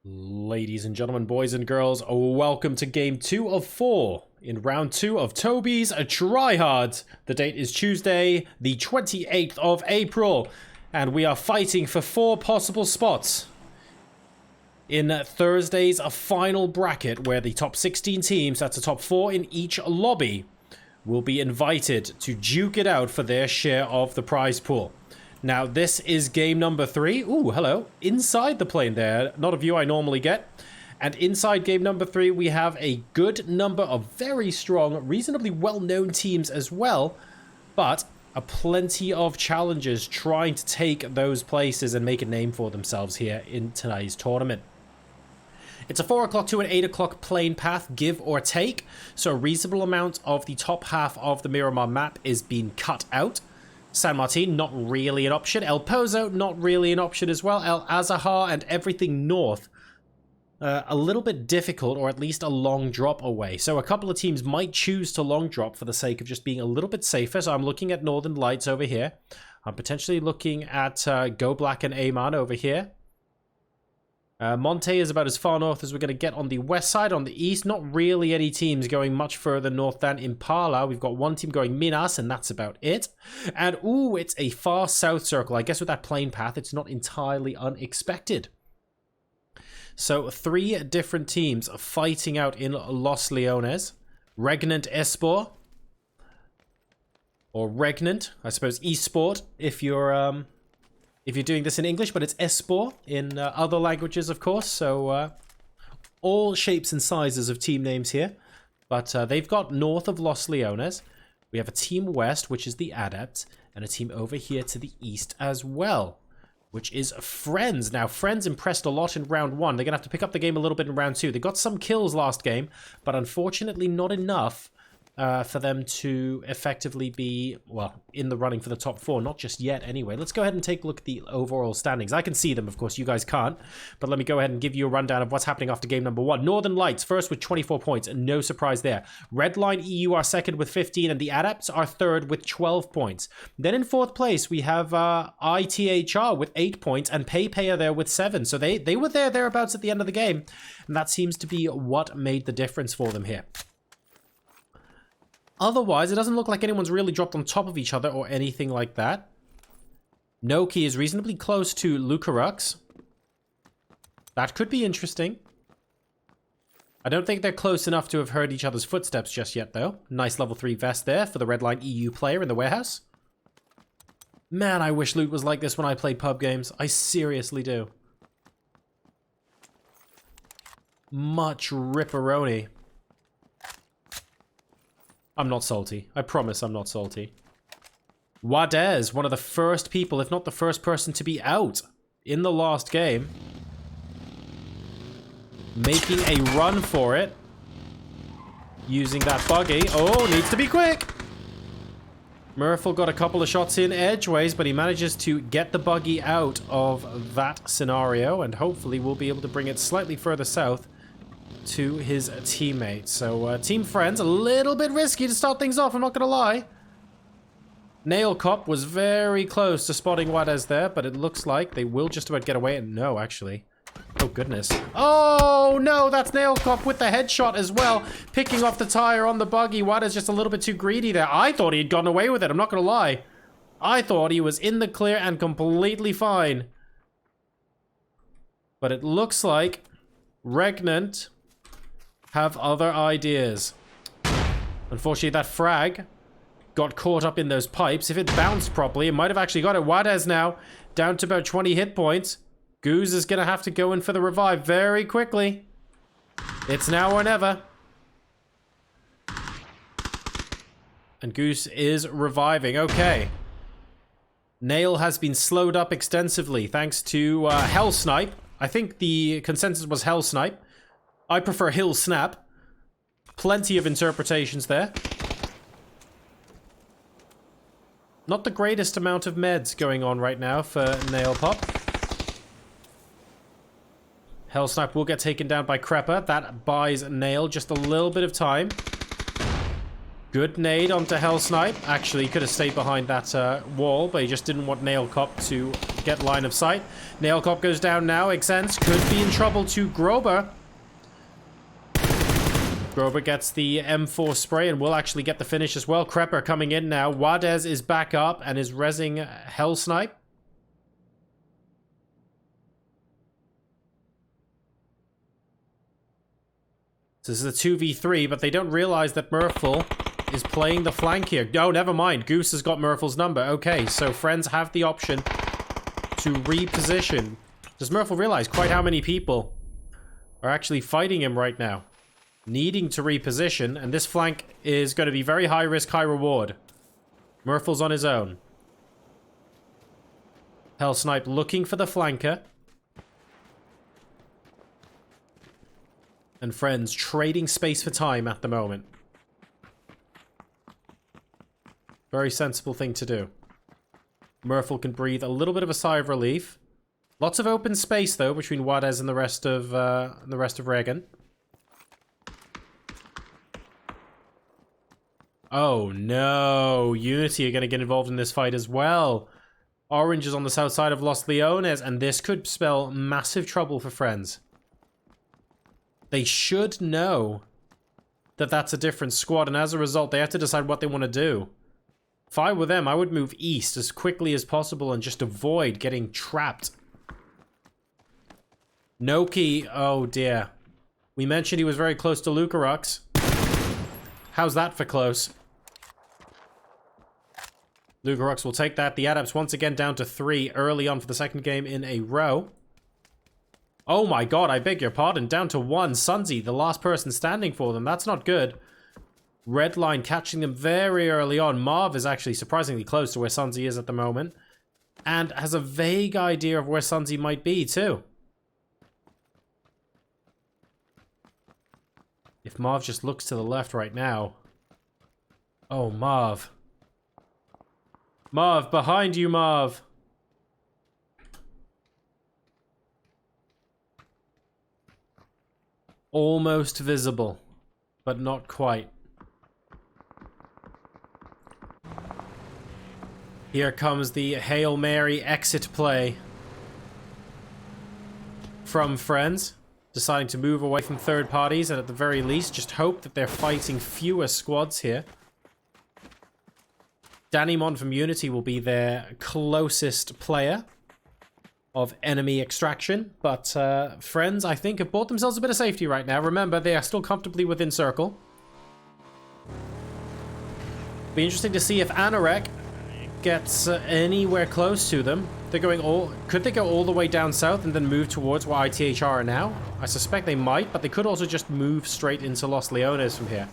Ladies and gentlemen, boys and girls, welcome to game 2 of 4 in round 2 of Toby's Tryhard. The date is Tuesday, the 28th of April, and we are fighting for 4 possible spots in Thursday's final bracket, where the top 16 teams, that's the top 4 in each lobby, will be invited to duke it out for their share of the prize pool. Now, this is game number 3. Ooh, hello. Inside the plane there. Not a view I normally get. And inside game number 3, we have a good number of very strong, reasonably well-known teams as well. But a plenty of challengers trying to take those places and make a name for themselves here in tonight's tournament. It's a 4 o'clock to an 8 o'clock plane path, give or take. So a reasonable amount of the top half of the Miramar map is being cut out. San Martin, not really an option. El Pozo, not really an option as well. El Azahar and everything north, a little bit difficult, or at least a long drop away. So a couple of teams might choose to long drop for the sake of just being a little bit safer. So I'm looking at Northern Lights over here. I'm potentially looking at Go Black and Aman over here. Monte is about as far north as we're going to get on the west side. On the east, not really any teams going much further north than Impala. We've got one team going Minas, and that's about it. And, ooh, it's a far south circle. I guess with that plane path, it's not entirely unexpected. So, 3 different teams fighting out in Los Leones. Regnant Espor. Or Regnant, I suppose, Esport, if you're doing this in English, but it's Espor in other languages, of course. So all shapes and sizes of team names here. But they've got north of Los Leones. We have a team west, which is the Adepts, and a team over here to the east as well, which is Friends. Now, Friends impressed a lot in round 1. They're going to have to pick up the game a little bit in round 2. They got some kills last game, but unfortunately not enough for them to effectively be, well, in the running for the top 4. Not just yet, anyway. Let's go ahead and take a look at the overall standings. I can see them, of course. You guys can't. But let me go ahead and give you a rundown of what's happening after game number 1. Northern Lights, first with 24 points. And no surprise there. RedlineEU are second with 15. And the Adepts are third with 12 points. Then in 4th place, we have ITHR with 8 points. And PayPay are there with 7. So they were thereabouts at the end of the game. And that seems to be what made the difference for them here. Otherwise, it doesn't look like anyone's really dropped on top of each other or anything like that. Noki is reasonably close to Lucarux. That could be interesting. I don't think they're close enough to have heard each other's footsteps just yet, though. Nice level 3 vest there for the RedlineEU player in the warehouse. Man, I wish loot was like this when I played pub games. I seriously do. Much ripperoni. I'm not salty. I promise I'm not salty. Wadez, one of the first people, if not the first person to be out in the last game. Making a run for it. Using that buggy. Oh, needs to be quick. Murphle got a couple of shots in edgeways, but he manages to get the buggy out of that scenario, and hopefully we'll be able to bring it slightly further south to his teammates. So Team Friends, a little bit risky to start things off, I'm not gonna lie. Nail Cop was very close to spotting Wadez there, but it looks like they will just about get away. And no, actually. Oh, goodness. Oh, no, that's Nail Cop with the headshot as well. Picking off the tire on the buggy. Wadez just a little bit too greedy there. I thought he'd gotten away with it, I'm not gonna lie. I thought he was in the clear and completely fine. But it looks like Regnant have other ideas. Unfortunately, that frag got caught up in those pipes. If it bounced properly, it might have actually got it. Wadez now down to about 20 hit points. Goose is going to have to go in for the revive very quickly. It's now or never. And Goose is reviving. Okay. Nail has been slowed up extensively thanks to Hell Snipe. I think the consensus was Hell Snipe. I prefer Hill Snap. Plenty of interpretations there. Not the greatest amount of meds going on right now for Nail Pop. Hell Snap will get taken down by Crepper. That buys Nail just a little bit of time. Good nade onto Hell Snipe. Actually, he could have stayed behind that wall, but he just didn't want Nail Cop to get line of sight. Nail Cop goes down now. Exens could be in trouble to Grober. Grover gets the M4 spray and will actually get the finish as well. Crepper coming in now. Wadez is back up and is rezzing Hell Snipe. So this is a 2v3, but they don't realize that Murphle is playing the flank here. No, never mind. Goose has got Murphle's number. Okay, so friends have the option to reposition. Does Murphle realize quite how many people are actually fighting him right now? Needing to reposition, and this flank is going to be very high risk, high reward. Murphle's on his own. Hell Snipe looking for the flanker. And friends trading space for time at the moment. Very sensible thing to do. Murphle can breathe a little bit of a sigh of relief. Lots of open space though between Wadez and the rest of Regan. Oh no, Unity are going to get involved in this fight as well. Orange is on the south side of Los Leones, and this could spell massive trouble for friends. They should know that that's a different squad, and as a result, they have to decide what they want to do. If I were them, I would move east as quickly as possible and just avoid getting trapped. Noki, oh dear. We mentioned he was very close to Lucarux. How's that for close? Lucarux will take that. The Adepts once again down to 3 early on for the second game in a row. Oh my god, I beg your pardon. Down to 1. Sunzi, the last person standing for them. That's not good. Redline catching them very early on. Marv is actually surprisingly close to where Sunzi is at the moment. And has a vague idea of where Sunzi might be too. If Marv just looks to the left right now. Oh, Marv. Marv, behind you, Marv. Almost visible, but not quite. Here comes the Hail Mary exit play from friends. Deciding to move away from third parties and at the very least just hope that they're fighting fewer squads here. Danimon from Unity will be their closest player of enemy extraction, but friends, I think, have bought themselves a bit of safety right now. Remember, they are still comfortably within circle. Be interesting to see if Anorek gets anywhere close to them. They're going could they go all the way down south and then move towards where ITHR are now? I suspect they might, but they could also just move straight into Los Leones from here.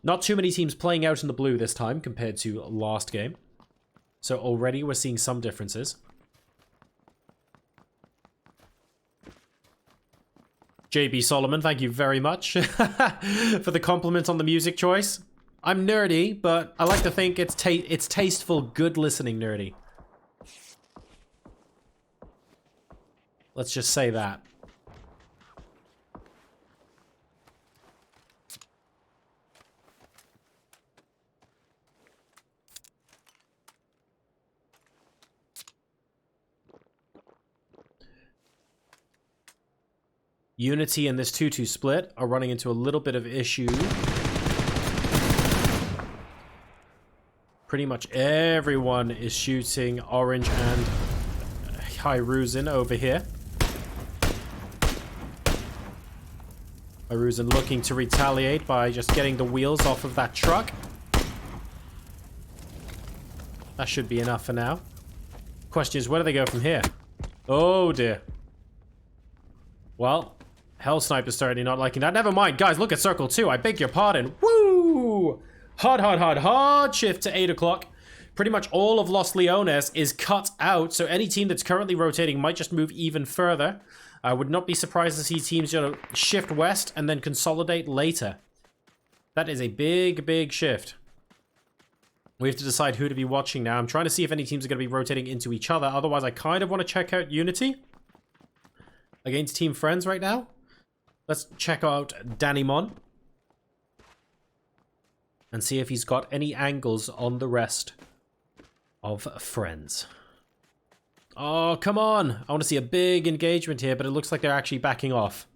Not too many teams playing out in the blue this time compared to last game. So already we're seeing some differences. JB Solomon, thank you very much for the compliment on the music choice. I'm nerdy, but I like to think it's tasteful, good listening nerdy. Let's just say that. Unity and this 2-2 split are running into a little bit of issue. Pretty much everyone is shooting Orange and Hiruzen over here. Hiruzen looking to retaliate by just getting the wheels off of that truck. That should be enough for now. Question is, where do they go from here? Oh dear. Well, Hell Snipe is certainly not liking that. Never mind, guys, look at Circle 2. I beg your pardon. Woo! Hard shift to 8 o'clock. Pretty much all of Los Leones is cut out, so any team that's currently rotating might just move even further. I would not be surprised to see teams shift west and then consolidate later. That is a big shift. We have to decide who to be watching now. I'm trying to see if any teams are going to be rotating into each other. Otherwise, I kind of want to check out Unity against Team Friends right now. Let's check out Danimon. And see if he's got any angles on the rest of friends. Oh, come on! I want to see a big engagement here, but it looks like they're actually backing off.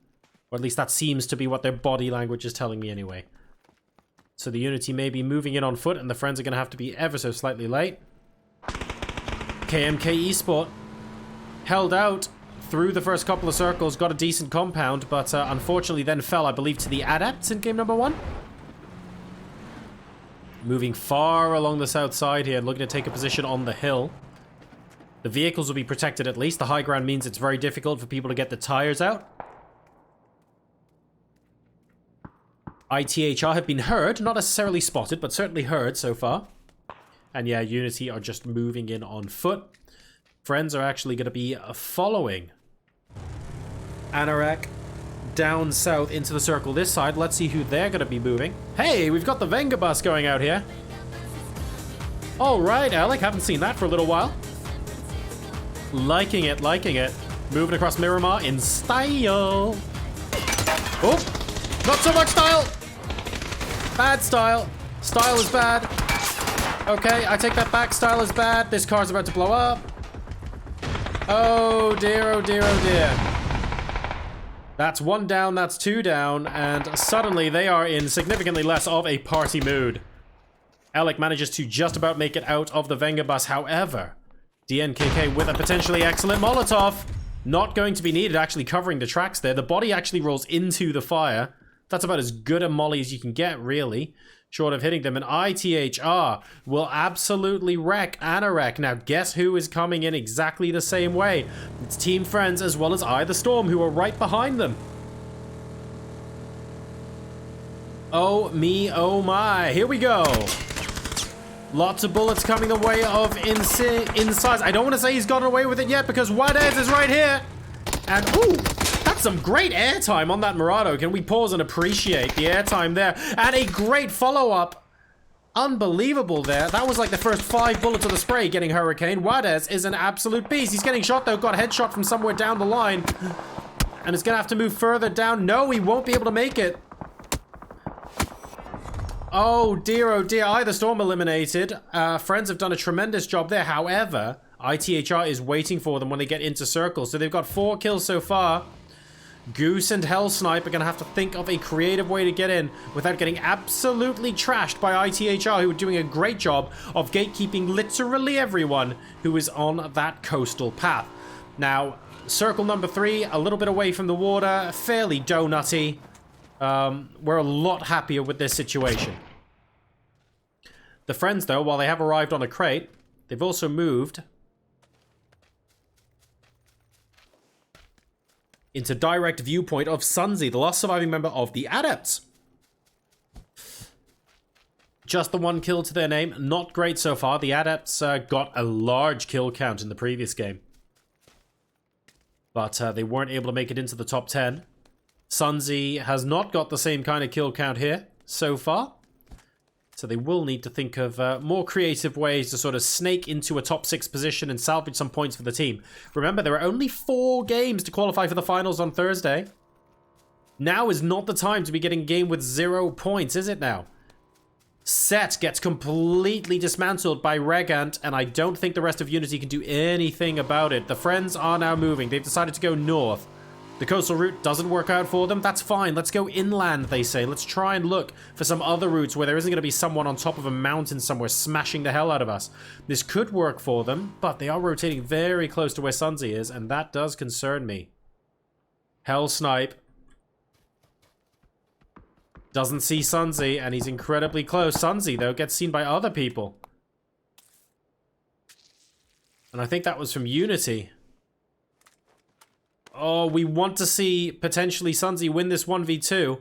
Or at least that seems to be what their body language is telling me anyway. So the Unity may be moving in on foot, and the friends are going to have to be ever so slightly late. KMK Esport held out through the first couple of circles, got a decent compound, but unfortunately then fell, I believe, to the Adepts in game number 1. Moving far along the south side here, looking to take a position on the hill. The vehicles will be protected at least. The high ground means it's very difficult for people to get the tires out. ITHR have been heard, not necessarily spotted, but certainly heard so far. And yeah, Unity are just moving in on foot. Friends are actually going to be following Anorak down south into the circle this side. Let's see who they're going to be moving. Hey, we've got the Venga bus going out here. All right, Alec, haven't seen that for a little while. Liking it, liking it. Moving across Miramar in style. Oh, not so much style. Bad style. Style is bad. Okay, I take that back. Style is bad. This car's about to blow up. Oh dear, oh dear, oh dear. That's 1 down, that's 2 down, and suddenly they are in significantly less of a party mood. Alec manages to just about make it out of the Venga bus, however. DNKK with a potentially excellent Molotov. Not going to be needed, actually covering the tracks there. The body actually rolls into the fire. That's about as good a molly as you can get, really. Short of hitting them. And ITHR will absolutely wreck Anorak. Now, guess who is coming in exactly the same way? It's Team Friends as well as I, the Storm, who are right behind them. Oh me, oh my. Here we go. Lots of bullets coming the way of Insides. I don't want to say he's gotten away with it yet because Juarez is right here. And, ooh, that's some great airtime on that Murado. Can we pause and appreciate the airtime there? And a great follow-up. Unbelievable there. That was like the first 5 bullets of the spray getting Hurricane. Juarez is an absolute beast. He's getting shot, though. Got a headshot from somewhere down the line. And is going to have to move further down. No, he won't be able to make it. Oh dear, either Storm eliminated. Friends have done a tremendous job there. However, ITHR is waiting for them when they get into circles. So they've got 4 kills so far. Goose and Hell Snipe are going to have to think of a creative way to get in without getting absolutely trashed by ITHR, who are doing a great job of gatekeeping literally everyone who is on that coastal path. Now, circle number 3, a little bit away from the water, fairly donutty. We're a lot happier with this situation. The Friends, though, while they have arrived on a crate, they've also moved into direct viewpoint of Sunzi, the last surviving member of the Adepts. Just the 1 kill to their name. Not great so far. The Adepts got a large kill count in the previous game. But they weren't able to make it into the top 10. Sunzi has not got the same kind of kill count here so far. So they will need to think of more creative ways to sort of snake into a top 6 position and salvage some points for the team. Remember, there are only 4 games to qualify for the finals on Thursday. Now is not the time to be getting a game with 0 points, is it now? Set gets completely dismantled by Regant, and I don't think the rest of Unity can do anything about it. The Friends are now moving. They've decided to go north. The coastal route doesn't work out for them. That's fine. Let's go inland, they say. Let's try and look for some other routes where there isn't going to be someone on top of a mountain somewhere smashing the hell out of us. This could work for them, but they are rotating very close to where Sunzi is, and that does concern me. Hell Snipe doesn't see Sunzi, and he's incredibly close. Sunzi, though, gets seen by other people. And I think that was from Unity. Oh, we want to see potentially Sunzi win this 1v2,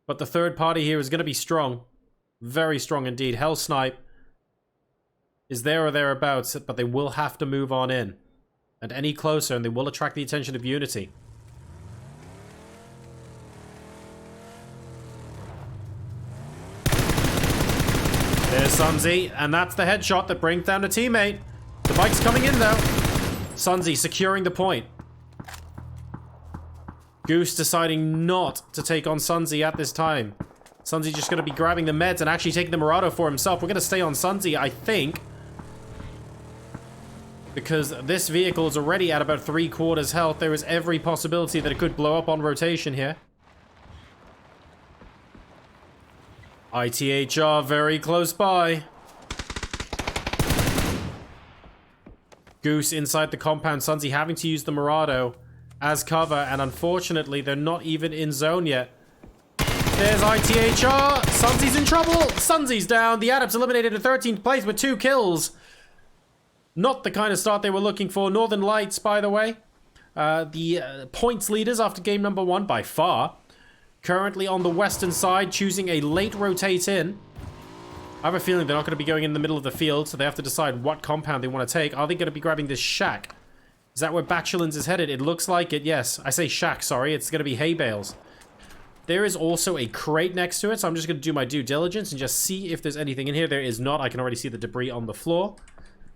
but the third party here is going to be strong. Very strong indeed. Hell Snipe is there or thereabouts, but they will have to move on in. And any closer, and they will attract the attention of Unity. There's Sunzi, and that's the headshot that brings down a teammate. The bike's coming in, though. Sunzi securing the point. Goose deciding not to take on Sunzi at this time. Sunzi just going to be grabbing the meds and actually taking the Murado for himself. We're going to stay on Sunzi, I think. Because this vehicle is already at about 3/4 health. There is every possibility that it could blow up on rotation here. ITHR very close by. Goose inside the compound. Sunzi having to use the Murado as cover, and unfortunately, they're not even in zone yet. There's ITHR. Sunzi's in trouble. Sunzi's down. The Adepts eliminated in 13th place with 2 kills. Not the kind of start they were looking for. Northern Lights, by the way, the points leaders after game number 1 by far. Currently on the western side, choosing a late rotate in. I have a feeling they're not going to be going in the middle of the field, so they have to decide what compound they want to take. Are they going to be grabbing this shack? Is that where Bachelins is headed? It looks like it, yes. I say shack, sorry. It's going to be hay bales. There is also a crate next to it, so I'm just going to do my due diligence and just see if there's anything in here. There is not. I can already see the debris on the floor.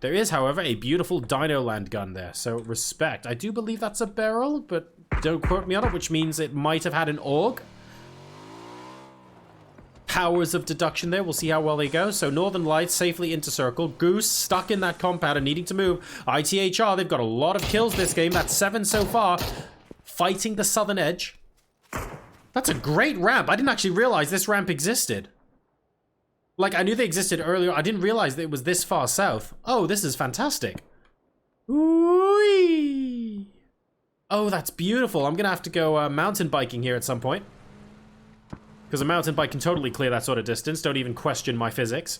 There is, however, a beautiful Dino Land gun there, so respect. I do believe that's a barrel, but don't quote me on it, which means it might have had an AUG. Powers of deduction there. We'll see how well they go. So Northern Lights safely into circle. Goose stuck in that compound and needing to move. ITHR, they've got a lot of kills this game. That's 7 so far. Fighting the southern edge. That's a great ramp. I didn't actually realize this ramp existed. Like, I knew they existed earlier. I didn't realize that it was this far south. Oh, this is fantastic. Whee! Oh, that's beautiful. I'm going to have to go mountain biking here at some point. Because a mountain bike can totally clear that sort of distance. Don't even question my physics.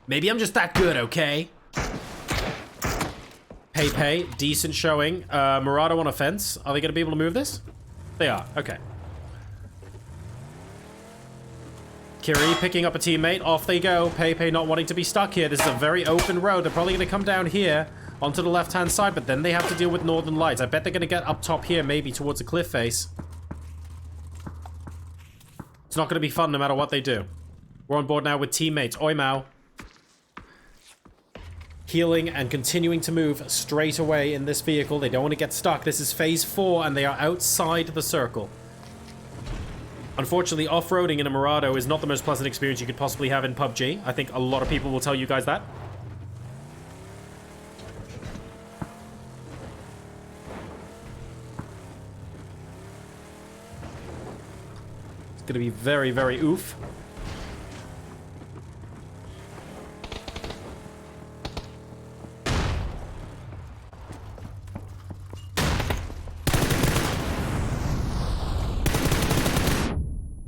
Maybe I'm just that good, okay? Pay. Decent showing. Murado on a fence. Are they going to be able to move this? They are. Okay. Kiri picking up a teammate. Off they go. Pei not wanting to be stuck here. This is a very open road. They're probably going to come down here onto the left-hand side, but then they have to deal with Northern Lights. I bet they're going to get up top here, maybe towards a cliff face. It's not going to be fun no matter what they do. We're on board now with teammates. Oimao. Healing and continuing to move straight away in this vehicle. They don't want to get stuck. This is phase 4 and they are outside the circle. Unfortunately, off-roading in a Murado is not the most pleasant experience you could possibly have in PUBG. I think a lot of people will tell you guys that. Gonna be very, very oof.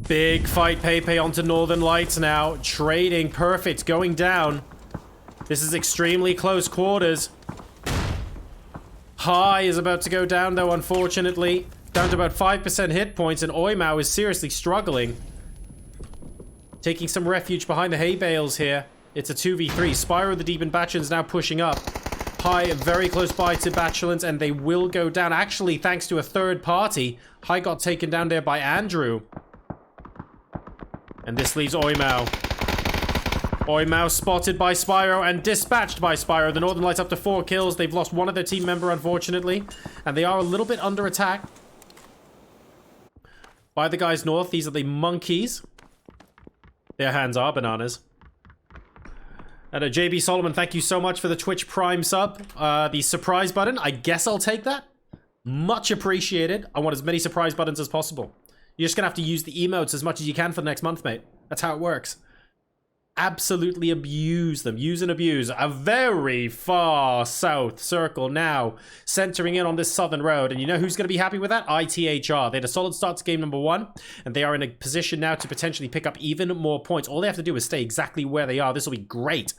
Big fight. Pei onto Northern Lights now. Trading. Perfect. Going down. This is extremely close quarters. High is about to go down, though, unfortunately. Down to about 5% hit points, and Oimao is seriously struggling. Taking some refuge behind the hay bales here. It's a 2v3. Spyro the Demon Bachelins now pushing up. High very close by to Bachelins, and they will go down. Actually, thanks to a third party, High got taken down there by Andrew. And this leaves Oimao. Oimao spotted by Spyro and dispatched by Spyro. The Northern Lights up to 4 kills. They've lost one of their team member, unfortunately. And they are a little bit under attack by the guys north. These are the monkeys. Their hands are bananas. And JB Solomon, thank you so much for the Twitch Prime sub. The surprise button, I guess I'll take that. Much appreciated. I want as many surprise buttons as possible. You're just gonna have to use the emotes as much as you can for the next month, mate. That's how it works. Absolutely abuse them. Use and abuse. A very far south circle now, centering in on this southern road. And you know who's going to be happy with that? ITHR. They had a solid start to game number 1, and they are in a position now to potentially pick up even more points. All they have to do is stay exactly where they are. This will be great.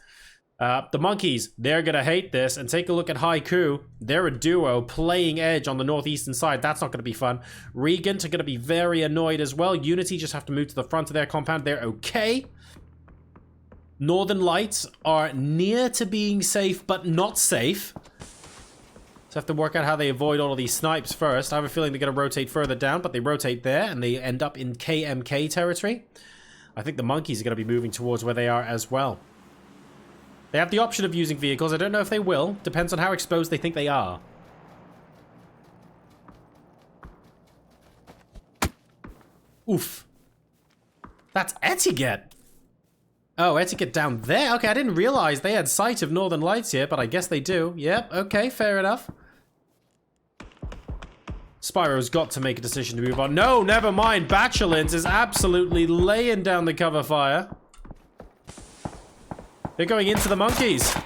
The monkeys, they're going to hate this. And take a look at Haiku. They're a duo playing edge on the northeastern side. That's not going to be fun. Regent are going to be very annoyed as well. Unity just have to move to the front of their compound. They're okay. Northern Lights are near to being safe, but not safe. So have to work out how they avoid all of these snipes first. I have a feeling they're going to rotate further down, but they rotate there, and they end up in KMK territory. I think the monkeys are going to be moving towards where they are as well. They have the option of using vehicles. I don't know if they will. Depends on how exposed they think they are. Oof. That's ETIGET. Oh, ETIGET down there. Okay, I didn't realize they had sight of Northern Lights here, but I guess they do. Yep, okay, fair enough. Spyro's got to make a decision to move on. No, never mind. Bachelins is absolutely laying down the cover fire. They're going into the monkeys.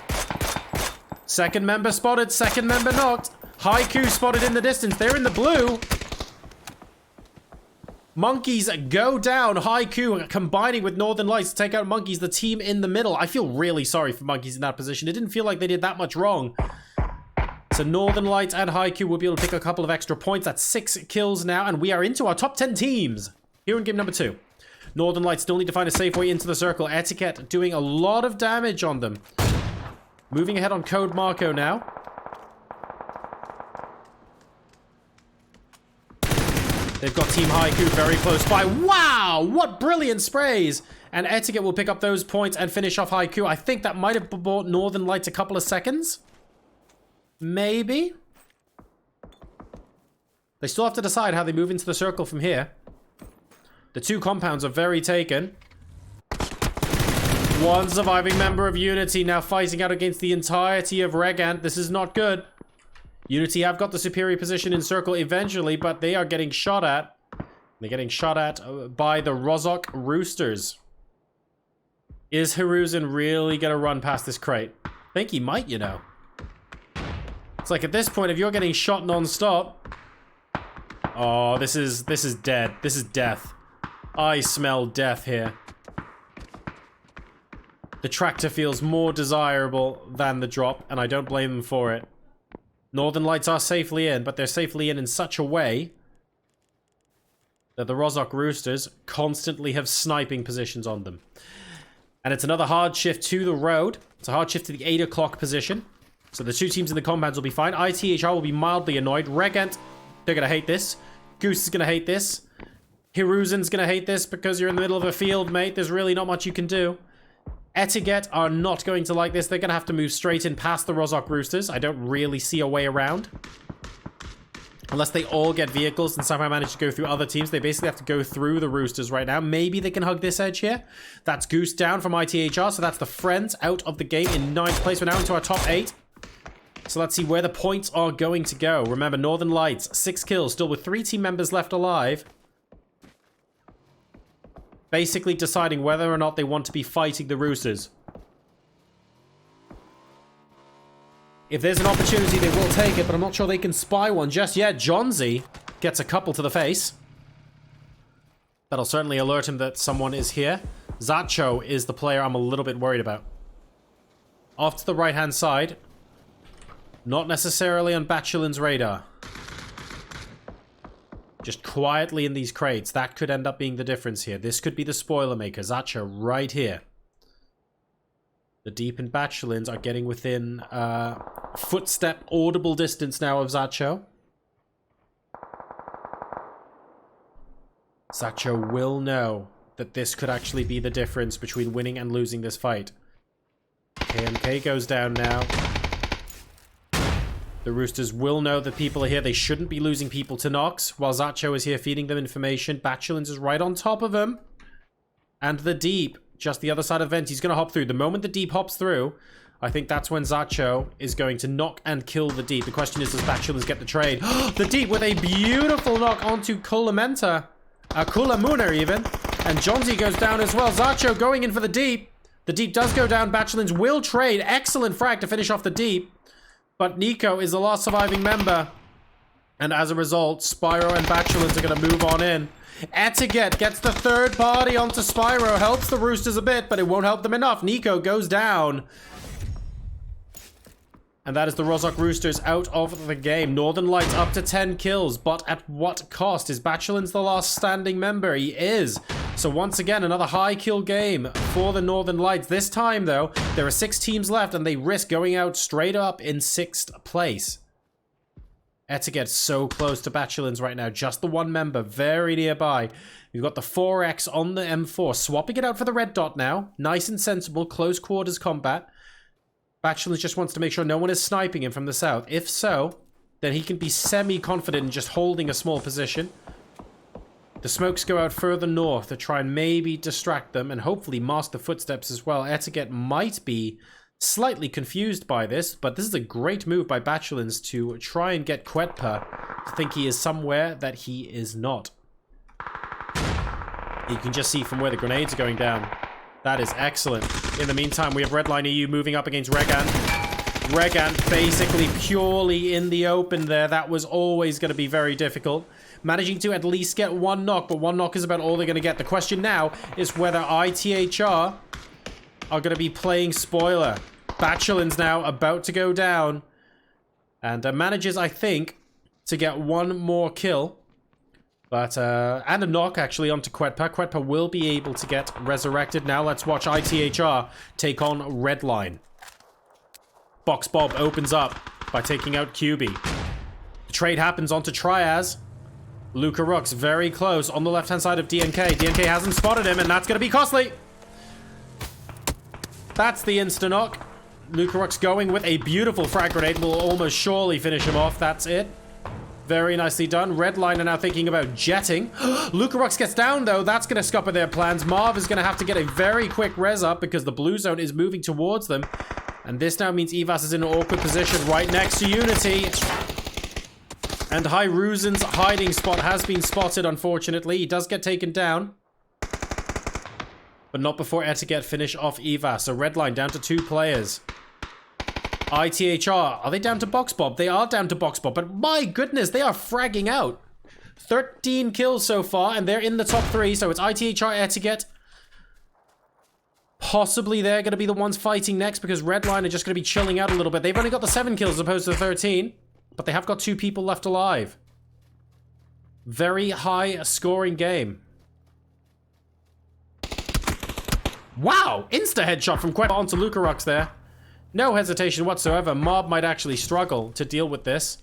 Second member spotted, second member knocked. Haiku spotted in the distance. They're in the blue. Monkeys go down. Haiku combining with Northern Lights to take out Monkeys, the team in the middle. I feel really sorry for Monkeys in that position. It didn't feel like they did that much wrong. So Northern Lights and Haiku will be able to pick a couple of extra points. That's 6 kills now, and we are into our top 10 teams here in game number 2. Northern Lights still need to find a safe way into the circle. ETIGET doing a lot of damage on them. Moving ahead on Code Marco now. They've got Team Haiku very close by. Wow! What brilliant sprays! And ETIGET will pick up those points and finish off Haiku. I think that might have bought Northern Lights a couple of seconds. Maybe? They still have to decide how they move into the circle from here. The 2 compounds are very taken. One surviving member of Unity now fighting out against the entirety of Regant. This is not good. Unity have got the superior position in circle eventually, but they are getting shot at. They're getting shot at by the Rozhok Roosters. Is Hiruzen really going to run past this crate? I think he might, you know. It's like at this point, if you're getting shot non-stop... Oh, this is dead. This is death. I smell death here. The tractor feels more desirable than the drop, and I don't blame them for it. Northern Lights are safely in, but they're safely in such a way that the Rozhok Roosters constantly have sniping positions on them. And it's another hard shift to the road. It's a hard shift to the 8 o'clock position. So the 2 teams in the compounds will be fine. ITHR will be mildly annoyed. Regant, they're going to hate this. Goose is going to hate this. Hiruzen's going to hate this because you're in the middle of a field, mate. There's really not much you can do. ETIGET are not going to like this. They're going to have to move straight in past the Rozhok Roosters. I don't really see a way around. Unless they all get vehicles and somehow manage to go through other teams. They basically have to go through the Roosters right now. Maybe they can hug this edge here. That's Goose down from ITHR. So that's the Friends out of the game in 9th place. We're now into our top 8. So let's see where the points are going to go. Remember, Northern Lights, 6 kills, still with 3 team members left alive. Basically deciding whether or not they want to be fighting the Roosters. If there's an opportunity, they will take it, but I'm not sure they can spy one just yet. Johnsy gets a couple to the face. That'll certainly alert him that someone is here. Zacho is the player I'm a little bit worried about. Off to the right-hand side. Not necessarily on Bachelin's radar. Just quietly in these crates. That could end up being the difference here. This could be the spoiler maker. Zacho right here. The Deep and Bachelins are getting within footstep audible distance now of Zacho. Zacho will know that this could actually be the difference between winning and losing this fight. KMK goes down now. The Roosters will know that people are here. They shouldn't be losing people to Nox. While Zacho is here feeding them information. Bachelins is right on top of him. And the Deep, just the other side of the vent. He's going to hop through. The moment the Deep hops through, I think that's when Zacho is going to knock and kill the Deep. The question is, does Bachelins get the trade? The Deep with a beautiful knock onto Kulamenta. Kulamuna even. And Johnsy goes down as well. Zacho going in for the Deep. The Deep does go down. Bachelins will trade. Excellent frag to finish off the Deep. But Nico is the last surviving member. And as a result, Spyro and Bachelins are going to move on in. ETIGET gets the third party onto Spyro. Helps the Roosters a bit, but it won't help them enough. Nico goes down. And that is the Rozhok Roosters out of the game. Northern Lights up to 10 kills, but at what cost? Is Bachelins the last standing member? He is. So once again, another high kill game for the Northern Lights. This time, though, there are 6 teams left, and they risk going out straight up in 6th place. ETIGET so close to Bachelins right now. Just the one member very nearby. We've got the 4X on the M4. Swapping it out for the red dot now. Nice and sensible. Close quarters combat. Bachelins just wants to make sure no one is sniping him from the south. If so, then he can be semi-confident in just holding a small position. The smokes go out further north to try and maybe distract them and hopefully mask the footsteps as well. ETIGET might be slightly confused by this, but this is a great move by Bachelins to try and get Quetpa to think he is somewhere that he is not. You can just see from where the grenades are going down. That is excellent. In the meantime, we have RedlineEU moving up against Regnant. Regnant basically purely in the open there. That was always going to be very difficult. Managing to at least get one knock, but one knock is about all they're going to get. The question now is whether ITHR are going to be playing spoiler. Bachelins now about to go down. And manages, I think, to get one more kill. But, and a knock, actually, onto Quetpa. Quetpa will be able to get resurrected. Now let's watch ITHR take on Redline. Box Bob opens up by taking out QB. The trade happens onto Tryhard. Luca Rooks very close on the left-hand side of DNK. DNK hasn't spotted him, and that's going to be costly. That's the insta-knock. Luca Rooks going with a beautiful frag grenade. Will almost surely finish him off. That's it. Very nicely done. Redline are now thinking about jetting. Luca Rooks gets down, though. That's going to scupper their plans. Marv is going to have to get a very quick res up because the blue zone is moving towards them. And this now means Evas is in an awkward position right next to Unity. And Hyruzen's hiding spot has been spotted, unfortunately. He does get taken down. But not before ETIGET finish off Evas. So Redline down to 2 players. ITHR, are they down to Box Bob? They are down to Box Bob, but my goodness, they are fragging out. 13 kills so far, and they're in the top 3, so it's ITHR, ETIGET. Possibly they're going to be the ones fighting next, because Redline are just going to be chilling out a little bit. They've only got the 7 kills as opposed to the 13, but they have got 2 people left alive. Very high scoring game. Wow! Insta headshot from Quetpa onto Luca Rooks there. No hesitation whatsoever. Mob might actually struggle to deal with this.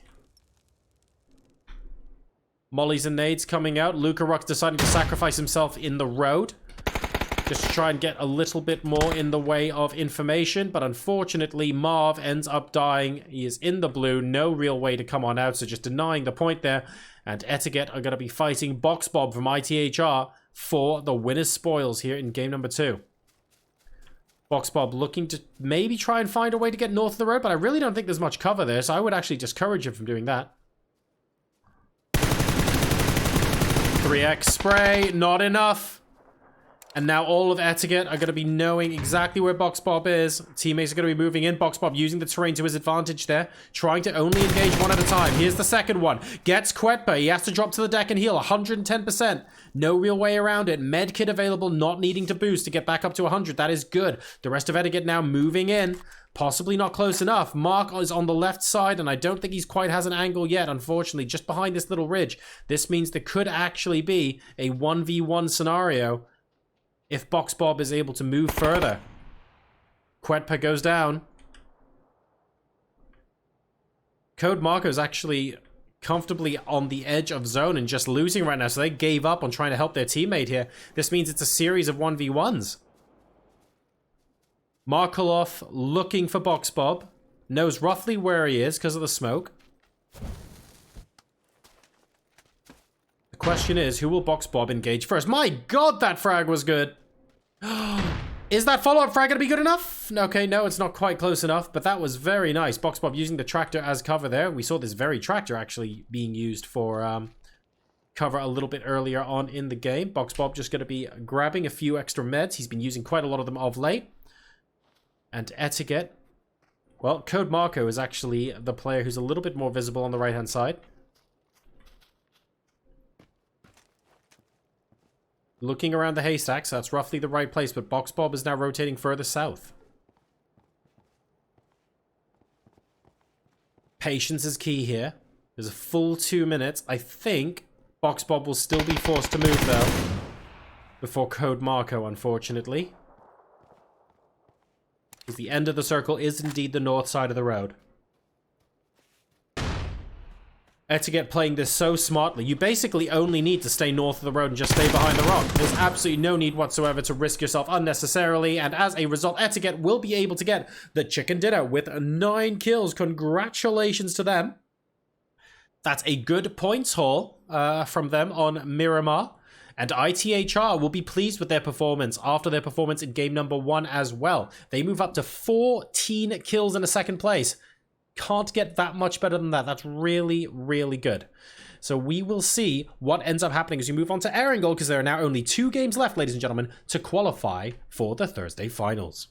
Mollies and nades coming out. Luca Rooks deciding to sacrifice himself in the road. Just to try and get a little bit more in the way of information. But unfortunately, Marv ends up dying. He is in the blue. No real way to come on out. So just denying the point there. And ETIGET are going to be fighting Box Bob from ITHR for the winner's spoils here in game number 2. Box Bob looking to maybe try and find a way to get north of the road, but I really don't think there's much cover there, so I would actually discourage him from doing that. 3x spray, not enough. And now all of ETIGET are going to be knowing exactly where Box Bob is. Teammates are going to be moving in. Box Bob using the terrain to his advantage there. Trying to only engage one at a time. Here's the second one. Gets Quetpa. He has to drop to the deck and heal. 110%. No real way around it. Medkit available. Not needing to boost to get back up to 100. That is good. The rest of ETIGET now moving in. Possibly not close enough. Mark is on the left side, and I don't think he's quite has an angle yet, unfortunately, just behind this little ridge. This means there could actually be a 1v1 scenario if Box Bob is able to move further. Quetpa goes down. Code Marco's actually comfortably on the edge of zone and just losing right now, so they gave up on trying to help their teammate here. This means it's a series of 1v1s. Markolov looking for Box Bob. Knows roughly where he is because of the smoke. The question is, who will Box Bob engage first? My god, that frag was good! Is that follow-up frag gonna be good enough? Okay, no, it's not quite close enough, but that was very nice. Box Bob using the tractor as cover there. We saw this very tractor actually being used for cover a little bit earlier on in the game. Box Bob just gonna be grabbing a few extra meds. He's been using quite a lot of them of late. And ETIGET, well, Code Marco is actually the player who's a little bit more visible on the right-hand side. Looking around the haystacks, that's roughly the right place, but Box Bob is now rotating further south. Patience is key here. There's a full 2 minutes. I think Box Bob will still be forced to move, though, before Code Marco, unfortunately. Because the end of the circle is indeed the north side of the road. ETIGET playing this so smartly. You basically only need to stay north of the road and just stay behind the rock. There's absolutely no need whatsoever to risk yourself unnecessarily, and as a result, ETIGET will be able to get the chicken dinner with 9 kills. Congratulations to them. That's a good points haul from them on Miramar. And ITHR will be pleased with their performance after their performance in game number 1 as well. They move up to 14 kills in a second place. Can't get that much better than that. That's really, really good. So we will see what ends up happening as we move on to Erangel, because there are now only 2 games left, ladies and gentlemen, to qualify for the Thursday finals.